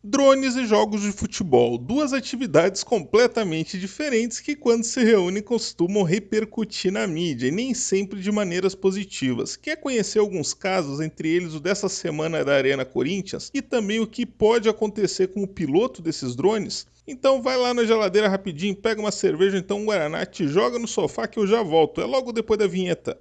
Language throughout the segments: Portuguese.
Drones e jogos de futebol, duas atividades completamente diferentes que, quando se reúnem, costumam repercutir na mídia e nem sempre de maneiras positivas. Quer conhecer alguns casos, entre eles o dessa semana da Arena Corinthians, e também o que pode acontecer com o piloto desses drones? Então vai lá na geladeira rapidinho, pega uma cerveja, então um Guaraná, te joga no sofá que eu já volto. É logo depois da vinheta.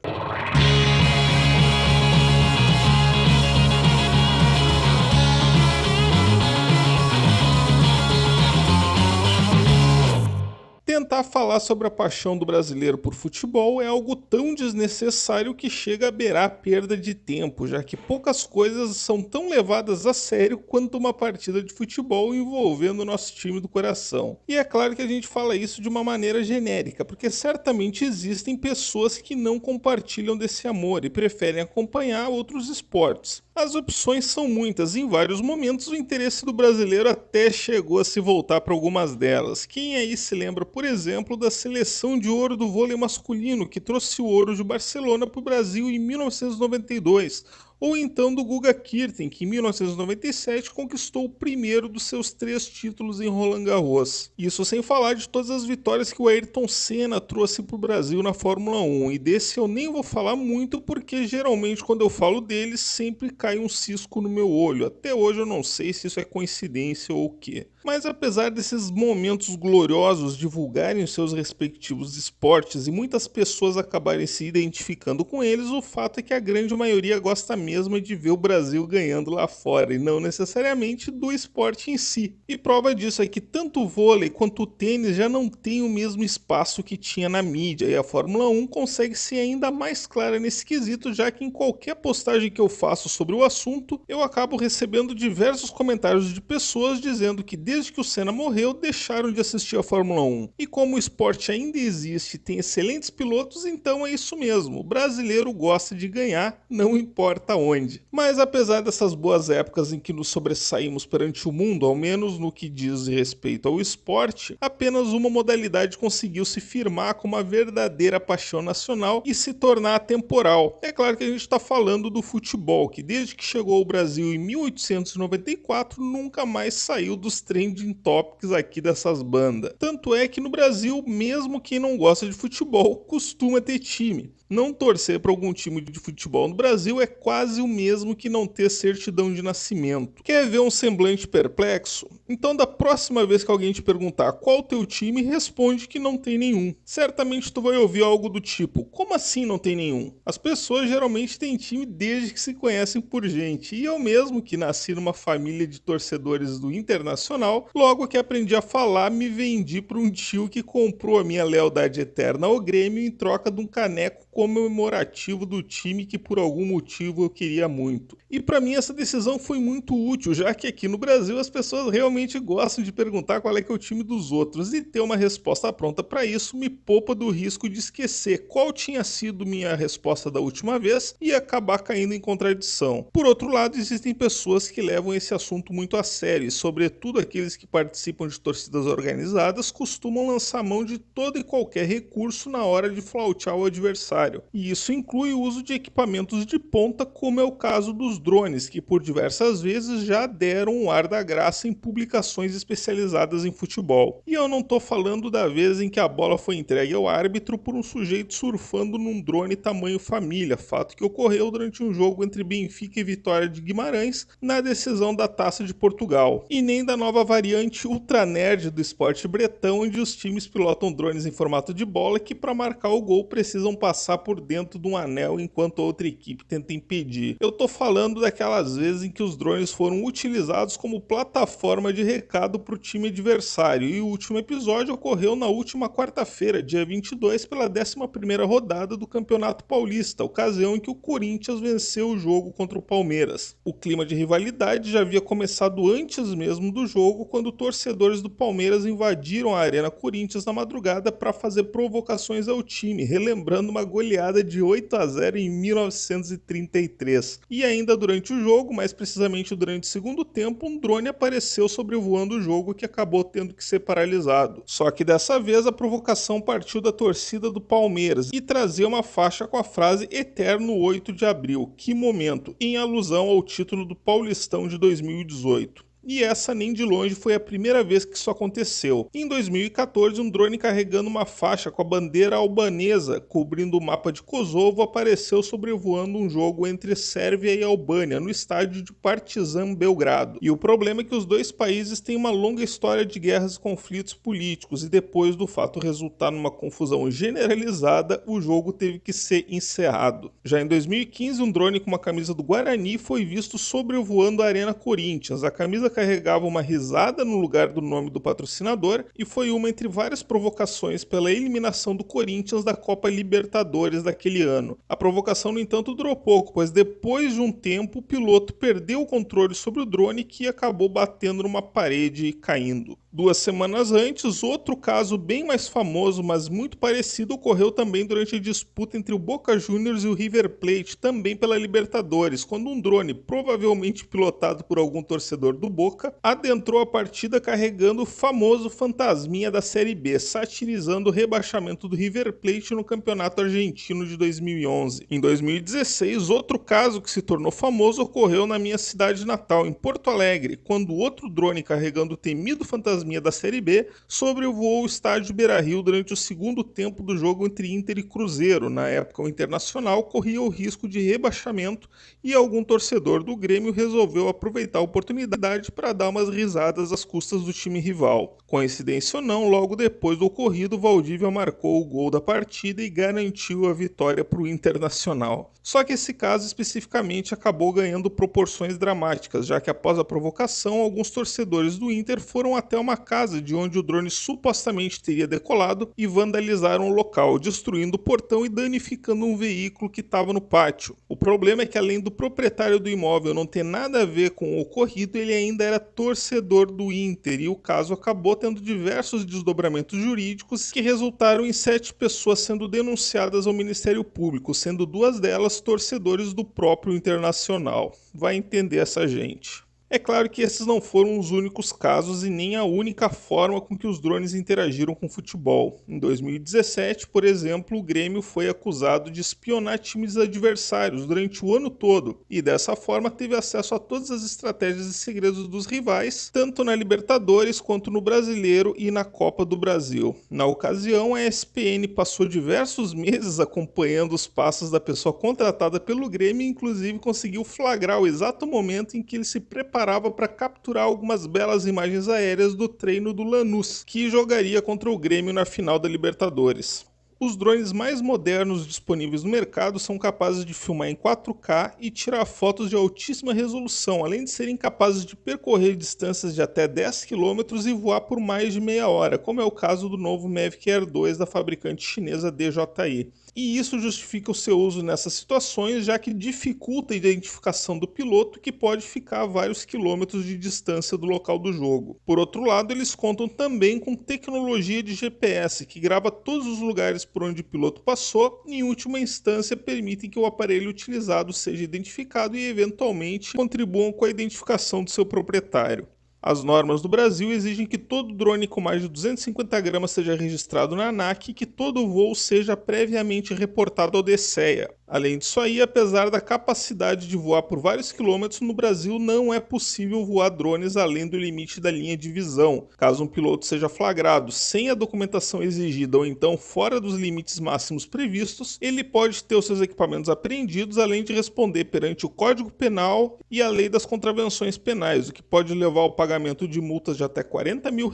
Tentar falar sobre a paixão do brasileiro por futebol é algo tão desnecessário que chega a beirar a perda de tempo, já que poucas coisas são tão levadas a sério quanto uma partida de futebol envolvendo o nosso time do coração. E é claro que a gente fala isso de uma maneira genérica, porque certamente existem pessoas que não compartilham desse amor e preferem acompanhar outros esportes. As opções são muitas e em vários momentos o interesse do brasileiro até chegou a se voltar para algumas delas. Quem aí se lembra, por exemplo, da seleção de ouro do vôlei masculino, que trouxe o ouro de Barcelona para o Brasil em 1992, ou então do Guga Kirten, que em 1997 conquistou o primeiro dos seus 3 títulos em Roland Garros. Isso sem falar de todas as vitórias que o Ayrton Senna trouxe para o Brasil na Fórmula 1, e desse eu nem vou falar muito porque geralmente quando eu falo dele sempre cai um cisco no meu olho. Até hoje eu não sei se isso é coincidência ou o quê. Mas apesar desses momentos gloriosos divulgarem os seus respectivos esportes e muitas pessoas acabarem se identificando com eles, o fato é que a grande maioria gosta mesmo de ver o Brasil ganhando lá fora e não necessariamente do esporte em si. E prova disso é que tanto o vôlei quanto o tênis já não tem o mesmo espaço que tinha na mídia, e a Fórmula 1 consegue ser ainda mais clara nesse quesito, já que em qualquer postagem que eu faço sobre o assunto, eu acabo recebendo diversos comentários de pessoas dizendo que desde que o Senna morreu, deixaram de assistir a Fórmula 1. E como o esporte ainda existe e tem excelentes pilotos, então é isso mesmo. O brasileiro gosta de ganhar, não importa onde. Mas apesar dessas boas épocas em que nos sobressaímos perante o mundo, ao menos no que diz respeito ao esporte, apenas uma modalidade conseguiu se firmar como uma verdadeira paixão nacional e se tornar atemporal. É claro que a gente está falando do futebol, que desde que chegou ao Brasil em 1894 nunca mais saiu dos trending topics aqui dessas bandas. Tanto é que no Brasil, mesmo quem não gosta de futebol, costuma ter time. Não torcer para algum time de futebol no Brasil é quase o mesmo que não ter certidão de nascimento. Quer ver um semblante perplexo? Então da próxima vez que alguém te perguntar qual o teu time, responde que não tem nenhum. Certamente tu vai ouvir algo do tipo, como assim não tem nenhum? As pessoas geralmente têm time desde que se conhecem por gente, e eu mesmo que nasci numa família de torcedores do Internacional, logo que aprendi a falar, me vendi para um tio que comprou a minha lealdade eterna ao Grêmio em troca de um caneco comemorativo do time que por algum motivo eu queria muito. E para mim essa decisão foi muito útil, já que aqui no Brasil as pessoas realmente gostam de perguntar qual é que é o time dos outros, e ter uma resposta pronta para isso me poupa do risco de esquecer qual tinha sido minha resposta da última vez e acabar caindo em contradição. Por outro lado, existem pessoas que levam esse assunto muito a sério, e sobretudo aqueles que participam de torcidas organizadas costumam lançar mão de todo e qualquer recurso na hora de flautear o adversário. E isso inclui o uso de equipamentos de ponta, como é o caso dos drones, que por diversas vezes já deram um ar da graça em publicações especializadas em futebol. E eu não tô falando da vez em que a bola foi entregue ao árbitro por um sujeito surfando num drone tamanho família, fato que ocorreu durante um jogo entre Benfica e Vitória de Guimarães na decisão da Taça de Portugal. E nem da nova variante ultra nerd do esporte bretão, onde os times pilotam drones em formato de bola que para marcar o gol precisam passar por dentro de um anel enquanto a outra equipe tenta impedir. Eu tô falando daquelas vezes em que os drones foram utilizados como plataforma de recado para o time adversário, e o último episódio ocorreu na última quarta-feira, dia 22, pela 11ª rodada do Campeonato Paulista, ocasião em que o Corinthians venceu o jogo contra o Palmeiras. O clima de rivalidade já havia começado antes mesmo do jogo, quando torcedores do Palmeiras invadiram a Arena Corinthians na madrugada para fazer provocações ao time, relembrando uma goleada de 8-0 em 1933. E ainda durante o jogo, mais precisamente durante o segundo tempo, um drone apareceu sobrevoando o jogo que acabou tendo que ser paralisado. Só que dessa vez a provocação partiu da torcida do Palmeiras e trazia uma faixa com a frase Eterno 8 de abril, que momento, em alusão ao título do Paulistão de 2018. E essa nem de longe foi a primeira vez que isso aconteceu. Em 2014, um drone carregando uma faixa com a bandeira albanesa cobrindo o mapa de Kosovo apareceu sobrevoando um jogo entre Sérvia e Albânia no estádio de Partizan Belgrado. E o problema é que os dois países têm uma longa história de guerras e conflitos políticos, e depois do fato resultar numa confusão generalizada, o jogo teve que ser encerrado. Já em 2015, um drone com uma camisa do Guarani foi visto sobrevoando a Arena Corinthians. A camisa carregava uma risada no lugar do nome do patrocinador e foi uma entre várias provocações pela eliminação do Corinthians da Copa Libertadores daquele ano. A provocação, no entanto, durou pouco, pois depois de um tempo o piloto perdeu o controle sobre o drone, que acabou batendo numa parede e caindo. 2 semanas antes, outro caso bem mais famoso, mas muito parecido, ocorreu também durante a disputa entre o Boca Juniors e o River Plate, também pela Libertadores, quando um drone, provavelmente pilotado por algum torcedor do Boca, adentrou a partida carregando o famoso fantasminha da Série B, satirizando o rebaixamento do River Plate no Campeonato Argentino de 2011. Em 2016, outro caso que se tornou famoso ocorreu na minha cidade natal, em Porto Alegre, quando outro drone carregando o temido fantasminha da Série B sobrevoou o estádio Beira-Rio durante o segundo tempo do jogo entre Inter e Cruzeiro. Na época, o Internacional corria o risco de rebaixamento e algum torcedor do Grêmio resolveu aproveitar a oportunidade para dar umas risadas às custas do time rival. Coincidência ou não, logo depois do ocorrido, Valdívia marcou o gol da partida e garantiu a vitória para o Internacional. Só que esse caso especificamente acabou ganhando proporções dramáticas, já que após a provocação, alguns torcedores do Inter foram até uma casa de onde o drone supostamente teria decolado e vandalizaram o local, destruindo o portão e danificando um veículo que estava no pátio. O problema é que, além do proprietário do imóvel não ter nada a ver com o ocorrido, ele ainda era torcedor do Inter, e o caso acabou tendo diversos desdobramentos jurídicos que resultaram em 7 pessoas sendo denunciadas ao Ministério Público, sendo 2 delas torcedores do próprio Internacional. Vai entender essa gente. É claro que esses não foram os únicos casos e nem a única forma com que os drones interagiram com o futebol. Em 2017, por exemplo, o Grêmio foi acusado de espionar times adversários durante o ano todo e dessa forma teve acesso a todas as estratégias e segredos dos rivais, tanto na Libertadores quanto no Brasileiro e na Copa do Brasil. Na ocasião, a ESPN passou diversos meses acompanhando os passos da pessoa contratada pelo Grêmio e inclusive conseguiu flagrar o exato momento em que ele se preparava para capturar algumas belas imagens aéreas do treino do Lanús, que jogaria contra o Grêmio na final da Libertadores. Os drones mais modernos disponíveis no mercado são capazes de filmar em 4K e tirar fotos de altíssima resolução, além de serem capazes de percorrer distâncias de até 10 km e voar por mais de meia hora, como é o caso do novo Mavic Air 2 da fabricante chinesa DJI. E isso justifica o seu uso nessas situações, já que dificulta a identificação do piloto, que pode ficar a vários quilômetros de distância do local do jogo. Por outro lado, eles contam também com tecnologia de GPS, que grava todos os lugares por onde o piloto passou e, em última instância, permitem que o aparelho utilizado seja identificado e, eventualmente, contribuam com a identificação do seu proprietário. As normas do Brasil exigem que todo drone com mais de 250 gramas seja registrado na ANAC e que todo voo seja previamente reportado ao DSEA. Além disso aí, apesar da capacidade de voar por vários quilômetros, no Brasil não é possível voar drones além do limite da linha de visão, caso um piloto seja flagrado sem a documentação exigida ou então fora dos limites máximos previstos, ele pode ter os seus equipamentos apreendidos, além de responder perante o Código Penal e a Lei das Contravenções Penais, o que pode levar ao pagamento de multas de até R$40 mil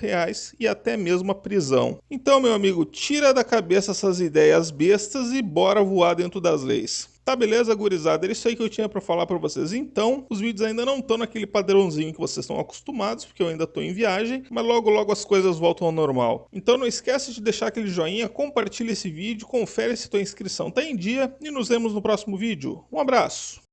e até mesmo a prisão. Então, meu amigo, tira da cabeça essas ideias bestas e bora voar dentro das leis. Tá, beleza, gurizada? Era isso aí que eu tinha pra falar pra vocês. Então, os vídeos ainda não estão naquele padrãozinho que vocês estão acostumados, porque eu ainda tô em viagem, mas logo logo as coisas voltam ao normal. Então não esquece de deixar aquele joinha, compartilha esse vídeo, confere se tua inscrição tá em dia e nos vemos no próximo vídeo. Um abraço!